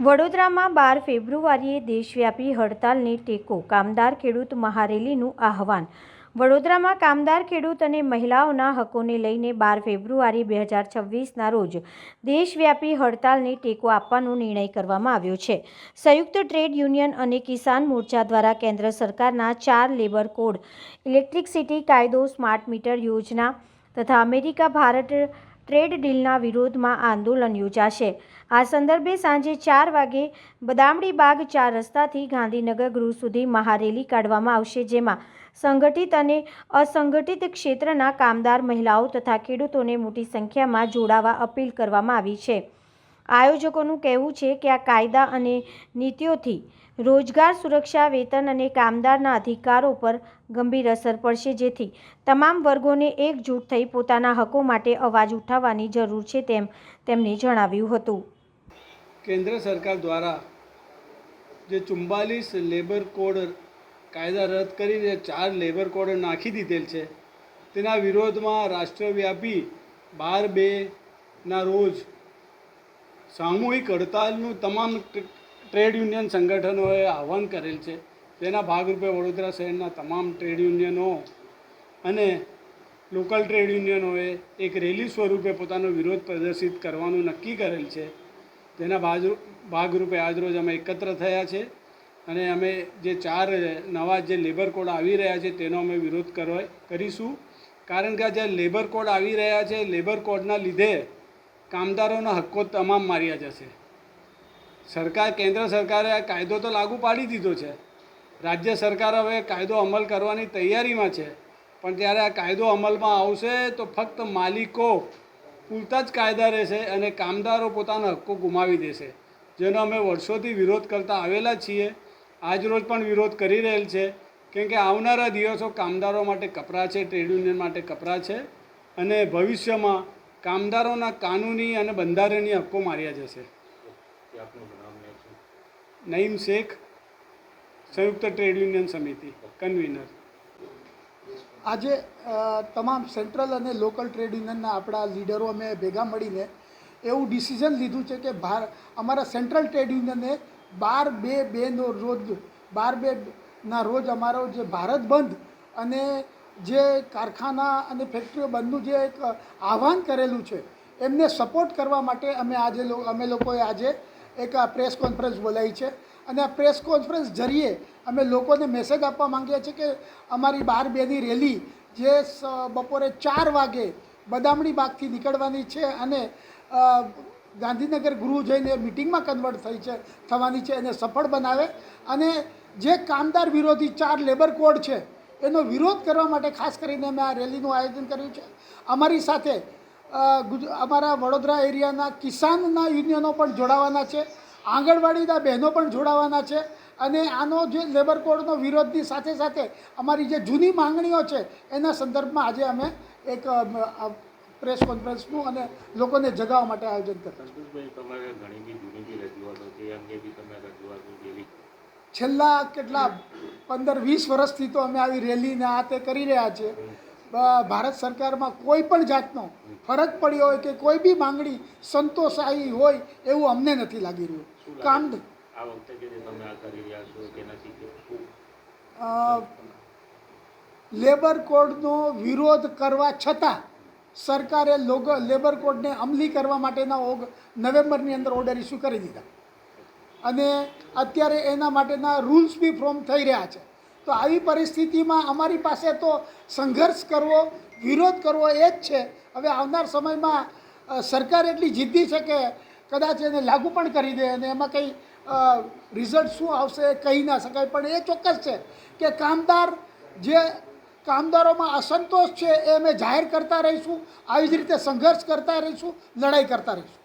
વડોદરામાં 12 ફેબ્રુઆરીએ દેશવ્યાપી હડતાલને ટેકો, કામદાર ખેડૂત મહારેલીનું આહવાન. વડોદરામાં કામદાર ખેડૂત અને મહિલાઓના હકોને લઈને 12 ફેબ્રુઆરી 2026ના રોજ દેશવ્યાપી હડતાલને ટેકો આપવાનો નિર્ણય કરવામાં આવ્યો છે. સંયુક્ત ટ્રેડ યુનિયન અને કિસાન મોરચા દ્વારા કેન્દ્ર સરકારના 4 લેબર કોડ, ઇલેક્ટ્રિસિટી કાયદો, સ્માર્ટ મીટર યોજના તથા અમેરિકા ભારત ટ્રેડ ડીલના વિરોધમાં આંદોલન યોજાશે. આ સંદર્ભે સાંજે 4 વાગે બદામડીબાગ 4 રસ્તાથી ગાંધીનગર ગૃહ સુધી મહારેલી કાઢવામાં આવશે, જેમાં સંગઠિત અને અસંગઠિત ક્ષેત્રના કામદાર, મહિલાઓ તથા ખેડૂતોને મોટી સંખ્યામાં જોડાવા અપીલ કરવામાં આવી છે. આયોજકોનું કહેવું છે કે આ કાયદા અને નીતિઓથી રોજગાર સુરક્ષા, વેતન અને કામદારના અધિકારો પર ગંભીર અસર પડશે, જેથી તમામ વર્ગોને એકજૂટ થઈ પોતાના હકો માટે અવાજ ઉઠાવવાની જરૂર છે, તેમ તેમણે જણાવ્યું હતું. કેન્દ્ર સરકાર દ્વારા જે 44 લેબર કોડ કાયદા રદ કરીને 4 લેબર કોડ નાખી દીધેલ છે, તેના વિરોધમાં રાષ્ટ્રવ્યાપી 12/2ના રોજ સામૂહિક હડતાલનું તમામ ટ્રેડ યુનિયન સંગઠનોએ આહવાન કરેલ છે. તેના ભાગરૂપે વડોદરા શહેરના તમામ ટ્રેડ યુનિયનો અને લોકલ ટ્રેડ યુનિયનોએ એક રેલી સ્વરૂપે પોતાનો વિરોધ પ્રદર્શિત કરવાનું નક્કી કરેલ છે. તેના ભાગરૂપે આજરોજ અમે એકત્ર થયા છે અને અમે જે 4 નવા જે લેબર કોડ આવી રહ્યા છે તેનો અમે વિરોધ કરીશું. કારણ કે આ જે લેબર કોડ આવી રહ્યા છે, લેબર કોડના લીધે કામદારોના હક્કો તમામ માર્યા જશે. કેન્દ્ર સરકારે આ કાયદો તો લાગુ પાડી દીધો છે. રાજ્ય સરકાર હવે કાયદો અમલ કરવાની તૈયારીમાં છે, પણ જ્યારે આ કાયદો અમલમાં આવશે તો ફક્ત માલિકો પૂરતા જ કાયદા રહેશે અને કામદારો પોતાના હક્કો ગુમાવી દેશે, જેનો અમે વર્ષોથી વિરોધ કરતા આવેલા છીએ. આજરોજ પણ વિરોધ કરી રહેલ છે, કેમ કે આવનારા દિવસો કામદારો માટે કપરા છે, ટ્રેડ યુનિયન માટે કપરા છે અને ભવિષ્યમાં કામદારોના કાનૂની અને બંધારણીય હક્કો માર્યા જશે. નઈમ શેખ, સંયુક્ત ટ્રેડ યુનિયન સમિતિ કન્વીનર. આજે તમામ સેન્ટ્રલ અને લોકલ ટ્રેડ યુનિયનના આપણા લીડરો અમે ભેગા મળીને એવું ડિસિઝન લીધું છે કે અમારા સેન્ટ્રલ ટ્રેડ યુનિયને 12/2ના રોજ અમારો જે ભારત બંધ અને જે કારખાના અને ફેક્ટરીઓ બંધનું જે એક આહવાન કરેલું છે, એમને સપોર્ટ કરવા માટે અમે લોકોએ આજે એક પ્રેસ કોન્ફરન્સ બોલાવી છે અને આ પ્રેસ કોન્ફરન્સ જરીએ અમે લોકોને મેસેજ આપવા માંગીએ છીએ કે અમારી 12/2ની રેલી જે બપોરે 4 વાગે બદામડીબાગથી નીકળવાની છે અને ગાંધીનગર ગૃહ જઈને મિટિંગમાં કન્વર્ટ થવાની છે, એને સફળ બનાવે અને જે કામદાર વિરોધી 4 લેબર કોડ છે એનો વિરોધ કરવા માટે ખાસ કરીને અમે આ રેલીનું આયોજન કર્યું છે. અમારી સાથે અમારા વડોદરા એરિયાના કિસાનના યુનિયનો પણ જોડાવાના છે, આંગણવાડીના બહેનો પણ જોડાવાના છે અને આનો જે લેબર કોડનો વિરોધની સાથે સાથે અમારી જે જૂની માંગણીઓ છે એના સંદર્ભમાં આજે અમે એક પ્રેસ કોન્ફરન્સનું અને લોકોને જગાવવા માટે આયોજન કર્યું. છેલ્લા કેટલા 15-20 વર્ષથી તો અમે આવી રેલીને આ તે કરી રહ્યા છીએ. ભારત સરકારમાં કોઈ પણ જાતનો ફરક પડ્યો હોય કે કોઈ બી માંગણી સંતોષાઈ હોય એવું અમને નથી લાગી રહ્યું. લેબર કોડનો વિરોધ કરવા છતાં સરકારે લેબર કોડને અમલી કરવા માટેના નવેમ્બરની અંદર ઓર્ડર ઇસ્યુ કરી દીધા અને અત્યારે એના માટેના રૂલ્સ બી ફોર્મ થઈ રહ્યા છે. તો આવી પરિસ્થિતિમાં અમારી પાસે તો સંઘર્ષ કરવો, વિરોધ કરવો એ જ છે. હવે આવનાર સમયમાં સરકાર એટલી જિદ્દી છે કે કદાચ એને લાગુ પણ કરી દે અને એમાં કંઈ રિઝલ્ટ શું આવશે કહી ના શકાય, પણ એ ચોક્કસ છે કે કામદારોમાં અસંતોષ છે એ અમે જાહેર કરતા રહીશું. આવી જ રીતે સંઘર્ષ કરતા રહીશું, લડાઈ કરતા રહીશું.